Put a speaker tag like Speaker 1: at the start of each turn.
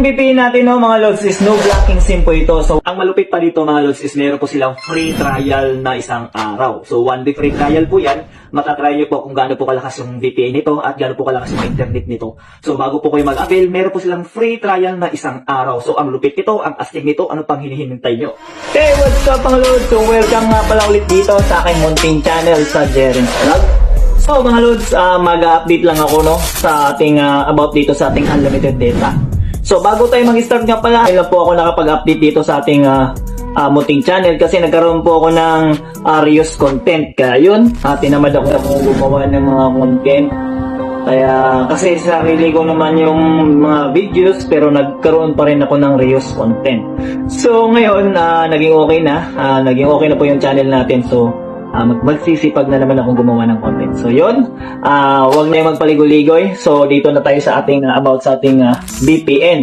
Speaker 1: VPN natin no mga lods is no blocking SIM po ito. So ang malupit pa dito mga lods is meron po silang free trial na isang araw. So 1 day free trial po yan. Matatry nyo po kung gaano po kalakas yung VPN nito at gaano po kalakas yung internet nito. So bago po kayo mag-avail, meron po silang free trial na isang araw. So ang lupit nito, ang astig nito, ano pang hinihintay nyo? Hey, what's up mga lods? So welcome nga pala ulit dito sa aking munting channel sa Jerry's Vlog. So mga lods, mag-update lang ako no sa ating about dito sa ating unlimited data. So bago tayo mag-start nga pala, ayun lang po ako nakapag-update dito sa ating munting channel kasi nagkaroon po ako ng reuse content. Kaya yun, tinamad ako na gumawa ng mga content. Kaya kasi sa sarili ko naman yung mga videos pero nagkaroon pa rin ako ng reuse content. So ngayon, naging okay na. Naging okay na po yung channel natin. So magsisipag na naman akong gumawa ng content. So yun, wag na yung magpaligoy-ligoy. So dito na tayo sa ating about sa ating VPN.